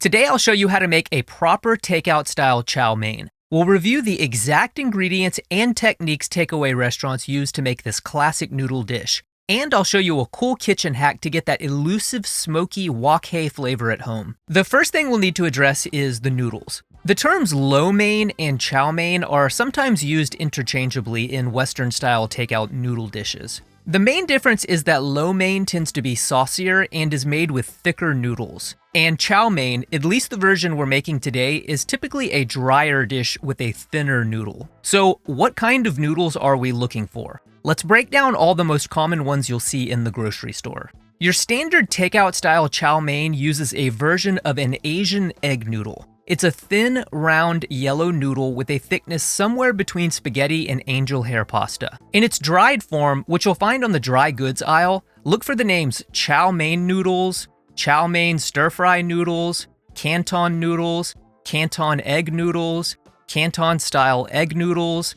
Today I'll show you how to make a proper takeout style chow mein. We'll review the exact ingredients and techniques takeaway restaurants use to make this classic noodle dish. And I'll show you a cool kitchen hack to get that elusive smoky wok hei flavor at home. The first thing we'll need to address is the noodles. The terms lo mein and chow mein are sometimes used interchangeably in Western style takeout noodle dishes. The main difference is that lo mein tends to be saucier and is made with thicker noodles. And chow mein, at least the version we're making today, is typically a drier dish with a thinner noodle. So what kind of noodles are we looking for? Let's break down all the most common ones you'll see in the grocery store. Your standard takeout style chow mein uses a version of an Asian egg noodle. It's a thin, round, yellow noodle with a thickness somewhere between spaghetti and angel hair pasta. In its dried form, which you'll find on the dry goods aisle, look for the names chow mein noodles, chow mein stir-fry noodles, canton noodles, canton egg noodles, canton-style egg noodles,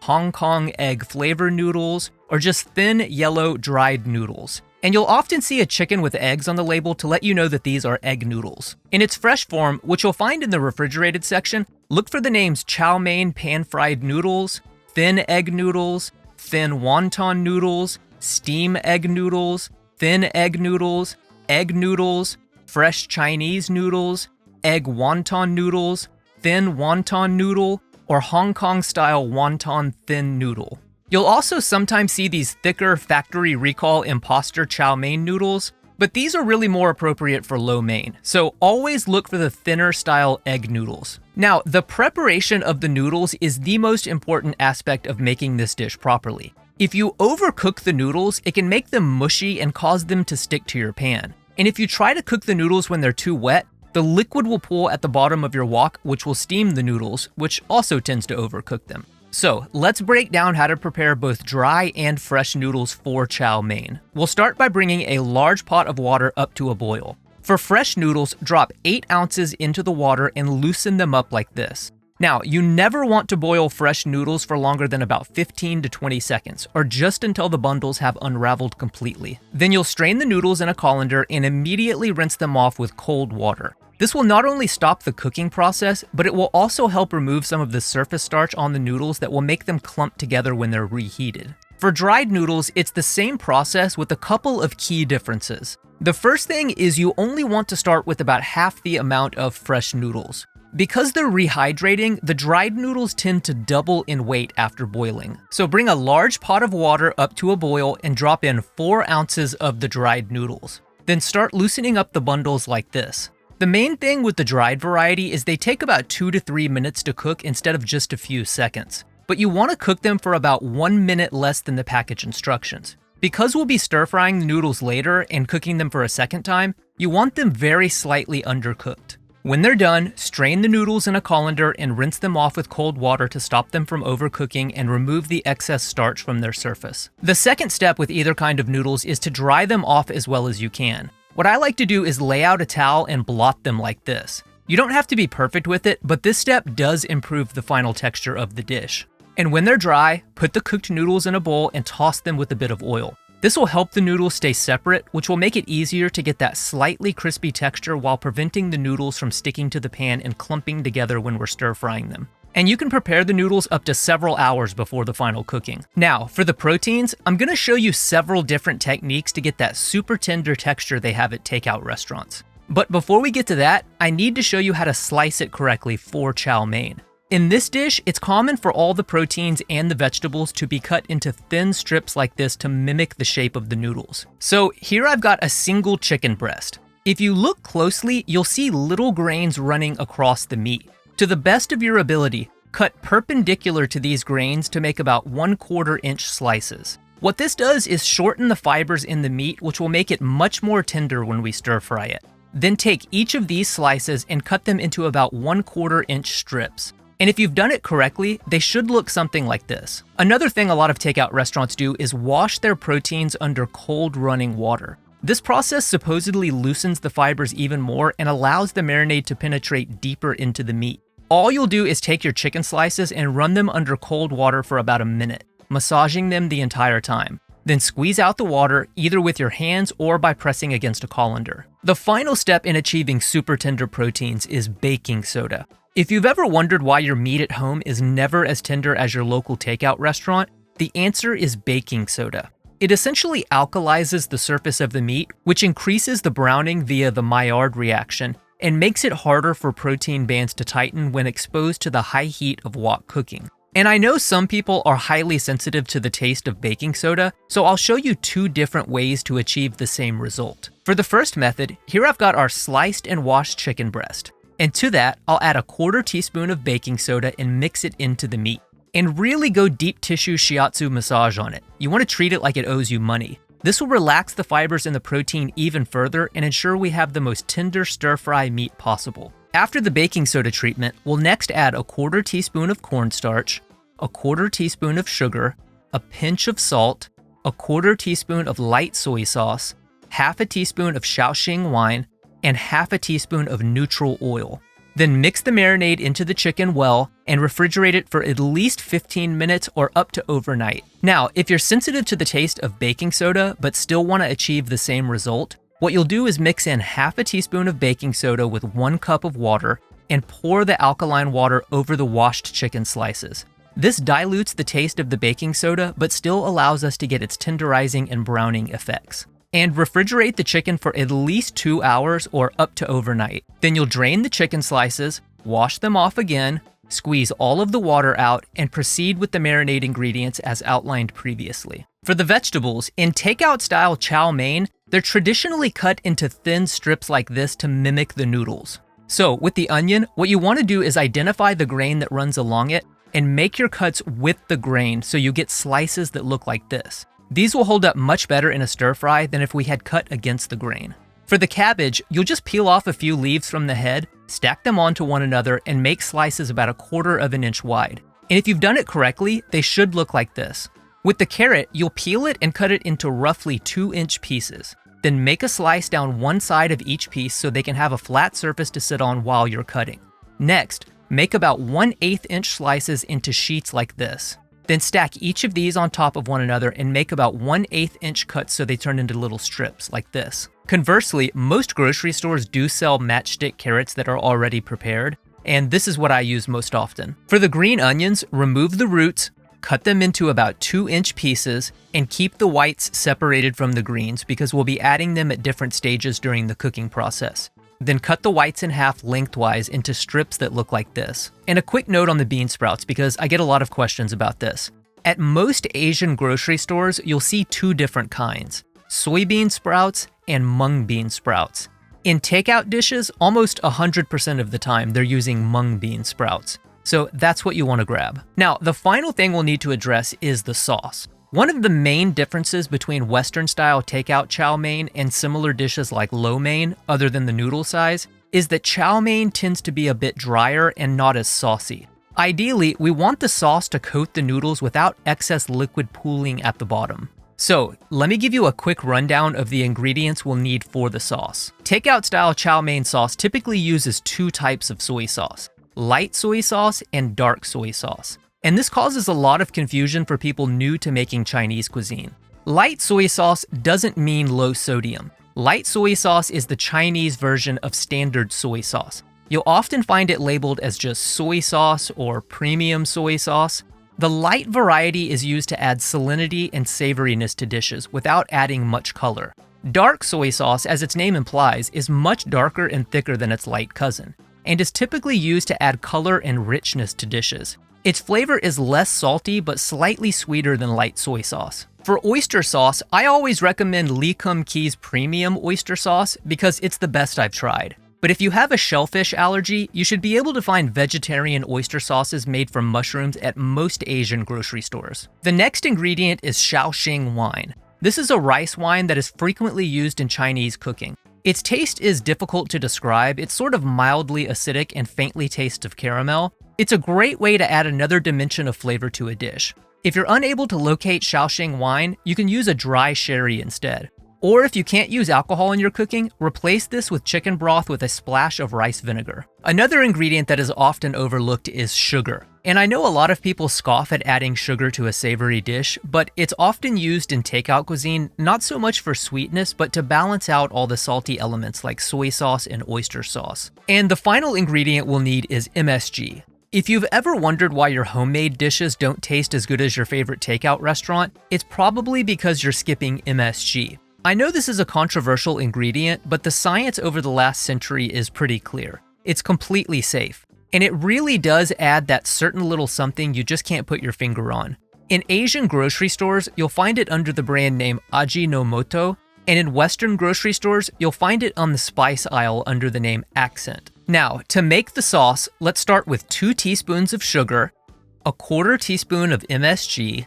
Hong Kong egg flavor noodles, or just thin, yellow, dried noodles. And you'll often see a chicken with eggs on the label to let you know that these are egg noodles. In its fresh form, which you'll find in the refrigerated section, look for the names chow mein pan-fried noodles, thin egg noodles, thin wonton noodles, steam egg noodles, thin egg noodles, fresh Chinese noodles, egg wonton noodles, thin wonton noodle, or Hong Kong-style wonton thin noodle. You'll also sometimes see these thicker factory recall imposter chow mein noodles, but these are really more appropriate for lo mein, so always look for the thinner style egg noodles. Now, the preparation of the noodles is the most important aspect of making this dish properly. If you overcook the noodles, it can make them mushy and cause them to stick to your pan. And if you try to cook the noodles when they're too wet, the liquid will pool at the bottom of your wok, which will steam the noodles, which also tends to overcook them. So let's break down how to prepare both dry and fresh noodles for chow mein. We'll start by bringing a large pot of water up to a boil. For fresh noodles, drop 8 ounces into the water and loosen them up like this. Now, you never want to boil fresh noodles for longer than about 15 to 20 seconds, or just until the bundles have unraveled completely. Then you'll strain the noodles in a colander and immediately rinse them off with cold water. This will not only stop the cooking process, but it will also help remove some of the surface starch on the noodles that will make them clump together when they're reheated. For dried noodles, it's the same process with a couple of key differences. The first thing is you only want to start with about half the amount of fresh noodles. Because they're rehydrating, the dried noodles tend to double in weight after boiling. So bring a large pot of water up to a boil and drop in 4 ounces of the dried noodles. Then start loosening up the bundles like this. The main thing with the dried variety is they take about 2 to 3 minutes to cook instead of just a few seconds. But you want to cook them for about 1 minute less than the package instructions. Because we'll be stir-frying the noodles later and cooking them for a second time, you want them very slightly undercooked. When they're done, strain the noodles in a colander and rinse them off with cold water to stop them from overcooking and remove the excess starch from their surface. The second step with either kind of noodles is to dry them off as well as you can. What I like to do is lay out a towel and blot them like this. You don't have to be perfect with it, but this step does improve the final texture of the dish. And when they're dry, put the cooked noodles in a bowl and toss them with a bit of oil. This will help the noodles stay separate, which will make it easier to get that slightly crispy texture while preventing the noodles from sticking to the pan and clumping together when we're stir-frying them. And you can prepare the noodles up to several hours before the final cooking. Now, for the proteins, I'm going to show you several different techniques to get that super tender texture they have at takeout restaurants. But before we get to that, I need to show you how to slice it correctly for chow mein. In this dish, it's common for all the proteins and the vegetables to be cut into thin strips like this to mimic the shape of the noodles. So here I've got a single chicken breast. If you look closely, you'll see little grains running across the meat. To the best of your ability, cut perpendicular to these grains to make about 1/4 inch slices. What this does is shorten the fibers in the meat, which will make it much more tender when we stir fry it. Then take each of these slices and cut them into about 1/4 inch strips. And if you've done it correctly, they should look something like this. Another thing a lot of takeout restaurants do is wash their proteins under cold running water. This process supposedly loosens the fibers even more and allows the marinade to penetrate deeper into the meat. All you'll do is take your chicken slices and run them under cold water for about a minute, massaging them the entire time. Then squeeze out the water either with your hands or by pressing against a colander. The final step in achieving super tender proteins is baking soda. If you've ever wondered why your meat at home is never as tender as your local takeout restaurant, the answer is baking soda. It essentially alkalizes the surface of the meat, which increases the browning via the Maillard reaction and makes it harder for protein bands to tighten when exposed to the high heat of wok cooking. And I know some people are highly sensitive to the taste of baking soda, so I'll show you two different ways to achieve the same result. For the first method, here I've got our sliced and washed chicken breast. And to that, I'll add a 1/4 teaspoon of baking soda and mix it into the meat. And really go deep tissue shiatsu massage on it. You want to treat it like it owes you money. This will relax the fibers in the protein even further and ensure we have the most tender stir-fry meat possible. After the baking soda treatment, we'll next add a 1/4 teaspoon of cornstarch, a 1/4 teaspoon of sugar, a pinch of salt, a 1/4 teaspoon of light soy sauce, 1/2 teaspoon of Shaoxing wine, and 1/2 teaspoon of neutral oil. Then mix the marinade into the chicken well and refrigerate it for at least 15 minutes or up to overnight. Now, if you're sensitive to the taste of baking soda but still want to achieve the same result, what you'll do is mix in 1/2 teaspoon of baking soda with 1 cup of water and pour the alkaline water over the washed chicken slices. This dilutes the taste of the baking soda but still allows us to get its tenderizing and browning effects. And refrigerate the chicken for at least 2 hours or up to overnight. Then you'll drain the chicken slices, wash them off again, squeeze all of the water out, and proceed with the marinade ingredients as outlined previously. For the vegetables, in takeout style chow mein, they're traditionally cut into thin strips like this to mimic the noodles. So with the onion, what you want to do is identify the grain that runs along it and make your cuts with the grain so you get slices that look like this. These will hold up much better in a stir fry than if we had cut against the grain. For the cabbage, you'll just peel off a few leaves from the head, stack them onto one another, and make slices about 1/4 of an inch wide. And if you've done it correctly, they should look like this. With the carrot, you'll peel it and cut it into roughly 2-inch pieces. Then make a slice down one side of each piece so they can have a flat surface to sit on while you're cutting. Next, make about 1/8 inch slices into sheets like this. Then stack each of these on top of one another and make about 1/8 inch cuts so they turn into little strips like this. Conversely, most grocery stores do sell matchstick carrots that are already prepared, and this is what I use most often. For the green onions, remove the roots, cut them into about 2-inch pieces, and keep the whites separated from the greens because we'll be adding them at different stages during the cooking process. Then cut the whites in half lengthwise into strips that look like this. And a quick note on the bean sprouts because I get a lot of questions about this. At most Asian grocery stores, you'll see 2 different kinds: soybean sprouts and mung bean sprouts. In takeout dishes, almost 100% of the time they're using mung bean sprouts. So that's what you want to grab. Now, the final thing we'll need to address is the sauce. One of the main differences between Western-style takeout chow mein and similar dishes like lo mein, other than the noodle size, is that chow mein tends to be a bit drier and not as saucy. Ideally, we want the sauce to coat the noodles without excess liquid pooling at the bottom. So, let me give you a quick rundown of the ingredients we'll need for the sauce. Takeout-style chow mein sauce typically uses 2 types of soy sauce: light soy sauce and dark soy sauce. And this causes a lot of confusion for people new to making Chinese cuisine. Light soy sauce doesn't mean low sodium. Light soy sauce is the Chinese version of standard soy sauce. You'll often find it labeled as just soy sauce or premium soy sauce. The light variety is used to add salinity and savoriness to dishes without adding much color. Dark soy sauce, as its name implies, is much darker and thicker than its light cousin, and is typically used to add color and richness to dishes. Its flavor is less salty but slightly sweeter than light soy sauce. For oyster sauce, I always recommend Lee Kum Kee's premium oyster sauce because it's the best I've tried. But if you have a shellfish allergy, you should be able to find vegetarian oyster sauces made from mushrooms at most Asian grocery stores. The next ingredient is Shaoxing wine. This is a rice wine that is frequently used in Chinese cooking. Its taste is difficult to describe. It's sort of mildly acidic and faintly tastes of caramel. It's a great way to add another dimension of flavor to a dish. If you're unable to locate Shaoxing wine, you can use a dry sherry instead. Or if you can't use alcohol in your cooking, replace this with chicken broth with a splash of rice vinegar. Another ingredient that is often overlooked is sugar. And I know a lot of people scoff at adding sugar to a savory dish, but it's often used in takeout cuisine not so much for sweetness, but to balance out all the salty elements like soy sauce and oyster sauce. And the final ingredient we'll need is MSG. If you've ever wondered why your homemade dishes don't taste as good as your favorite takeout restaurant, it's probably because you're skipping MSG. I know this is a controversial ingredient, but the science over the last century is pretty clear. It's completely safe. And it really does add that certain little something you just can't put your finger on. In Asian grocery stores, you'll find it under the brand name Ajinomoto, and in Western grocery stores, you'll find it on the spice aisle under the name Accent. Now, to make the sauce, let's start with 2 teaspoons of sugar, a 1/4 teaspoon of MSG,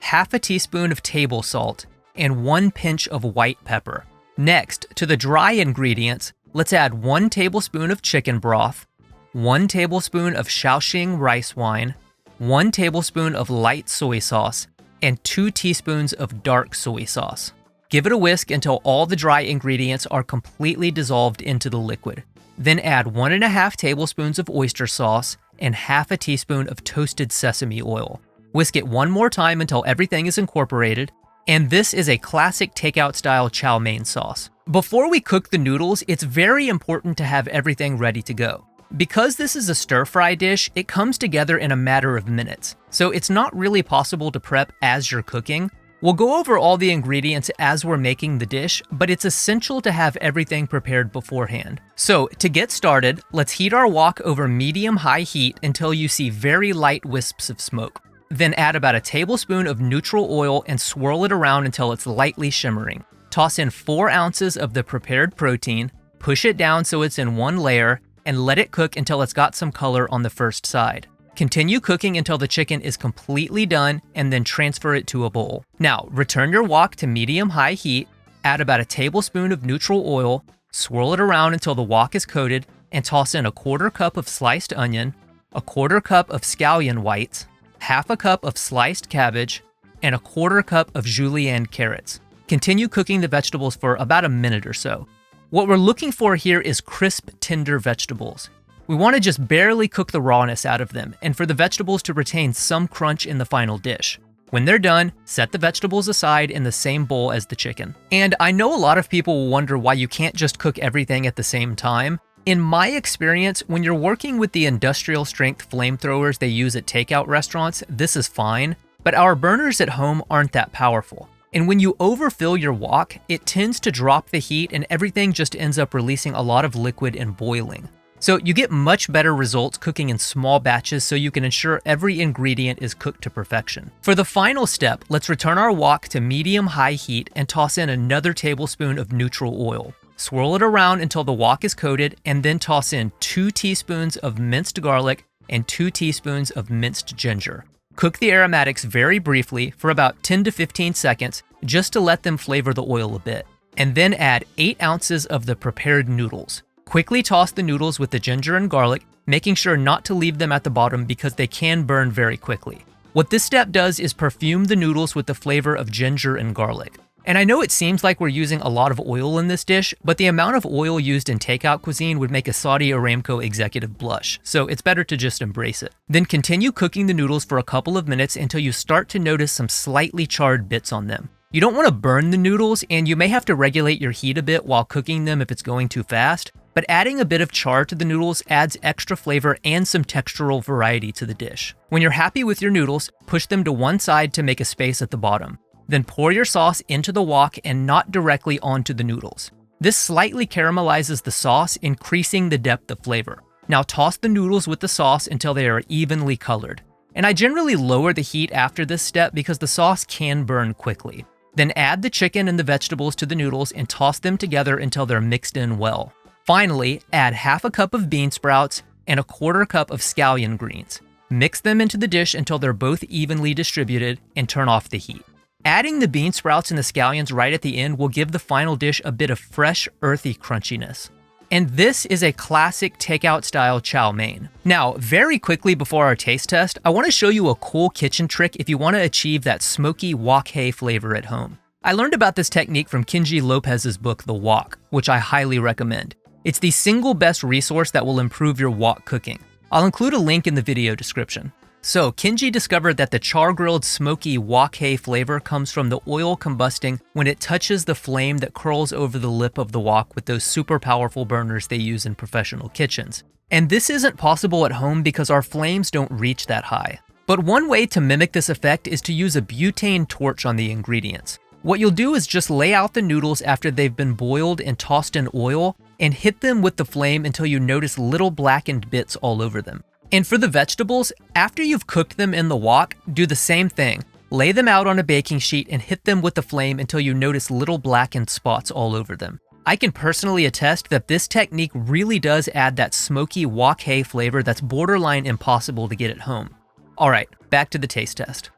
half a teaspoon of table salt, and 1 pinch of white pepper. Next, to the dry ingredients, let's add 1 tablespoon of chicken broth, 1 tablespoon of Shaoxing rice wine, 1 tablespoon of light soy sauce, and 2 teaspoons of dark soy sauce. Give it a whisk until all the dry ingredients are completely dissolved into the liquid. Then add 1.5 tablespoons of oyster sauce and half a teaspoon of toasted sesame oil. Whisk it one more time until everything is incorporated, and this is a classic takeout style chow mein sauce. Before we cook the noodles, it's very important to have everything ready to go. Because this is a stir-fry dish, it comes together in a matter of minutes, so it's not really possible to prep as you're cooking. We'll go over all the ingredients as we're making the dish, but it's essential to have everything prepared beforehand. So to get started, let's heat our wok over medium-high heat until you see very light wisps of smoke. Then add about a tablespoon of neutral oil and swirl it around until it's lightly shimmering. Toss in 4 ounces of the prepared protein, push it down so it's in one layer, and let it cook until it's got some color on the first side. Continue cooking until the chicken is completely done and then transfer it to a bowl. Now, return your wok to medium-high heat, add about a tablespoon of neutral oil, swirl it around until the wok is coated, and toss in a 1/4 cup of sliced onion, a 1/4 cup of scallion whites, half a cup of sliced cabbage, and a 1/4 cup of julienne carrots. Continue cooking the vegetables for about a minute or so. What we're looking for here is crisp, tender vegetables. We want to just barely cook the rawness out of them, and for the vegetables to retain some crunch in the final dish. When they're done, set the vegetables aside in the same bowl as the chicken. And I know a lot of people will wonder why you can't just cook everything at the same time. In my experience, when you're working with the industrial strength flamethrowers they use at takeout restaurants, this is fine, but our burners at home aren't that powerful. And when you overfill your wok, it tends to drop the heat and everything just ends up releasing a lot of liquid and boiling. So you get much better results cooking in small batches so you can ensure every ingredient is cooked to perfection. For the final step, let's return our wok to medium-high heat and toss in another tablespoon of neutral oil. Swirl it around until the wok is coated and then toss in 2 teaspoons of minced garlic and 2 teaspoons of minced ginger. Cook the aromatics very briefly for about 10 to 15 seconds just to let them flavor the oil a bit. And then add 8 ounces of the prepared noodles. Quickly toss the noodles with the ginger and garlic, making sure not to leave them at the bottom because they can burn very quickly. What this step does is perfume the noodles with the flavor of ginger and garlic. And I know it seems like we're using a lot of oil in this dish, but the amount of oil used in takeout cuisine would make a Saudi Aramco executive blush, so it's better to just embrace it. Then continue cooking the noodles for a couple of minutes until you start to notice some slightly charred bits on them. You don't want to burn the noodles, and you may have to regulate your heat a bit while cooking them if it's going too fast, but adding a bit of char to the noodles adds extra flavor and some textural variety to the dish. When you're happy with your noodles, push them to one side to make a space at the bottom. Then pour your sauce into the wok and not directly onto the noodles. This slightly caramelizes the sauce, increasing the depth of flavor. Now toss the noodles with the sauce until they are evenly colored. And I generally lower the heat after this step because the sauce can burn quickly. Then add the chicken and the vegetables to the noodles and toss them together until they're mixed in well. Finally, add half a cup of bean sprouts and a 1/4 cup of scallion greens. Mix them into the dish until they're both evenly distributed and turn off the heat. Adding the bean sprouts and the scallions right at the end will give the final dish a bit of fresh, earthy crunchiness. And this is a classic takeout style chow mein. Now, very quickly before our taste test, I want to show you a cool kitchen trick if you want to achieve that smoky wok hay flavor at home. I learned about this technique from Kenji Lopez's book, The Wok, which I highly recommend. It's the single best resource that will improve your wok cooking. I'll include a link in the video description. So, Kenji discovered that the char-grilled smoky wok hei flavor comes from the oil combusting when it touches the flame that curls over the lip of the wok with those super powerful burners they use in professional kitchens. And this isn't possible at home because our flames don't reach that high. But one way to mimic this effect is to use a butane torch on the ingredients. What you'll do is just lay out the noodles after they've been boiled and tossed in oil and hit them with the flame until you notice little blackened bits all over them. And for the vegetables, after you've cooked them in the wok, do the same thing. Lay them out on a baking sheet and hit them with the flame until you notice little blackened spots all over them. I can personally attest that this technique really does add that smoky wok hei flavor that's borderline impossible to get at home. Alright, back to the taste test.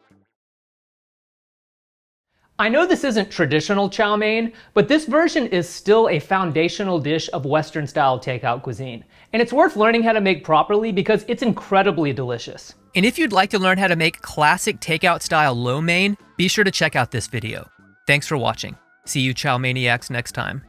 I know this isn't traditional chow mein, but this version is still a foundational dish of Western-style takeout cuisine. And it's worth learning how to make properly because it's incredibly delicious. And if you'd like to learn how to make classic takeout-style lo mein, be sure to check out this video. Thanks for watching. See you chow maniacs next time.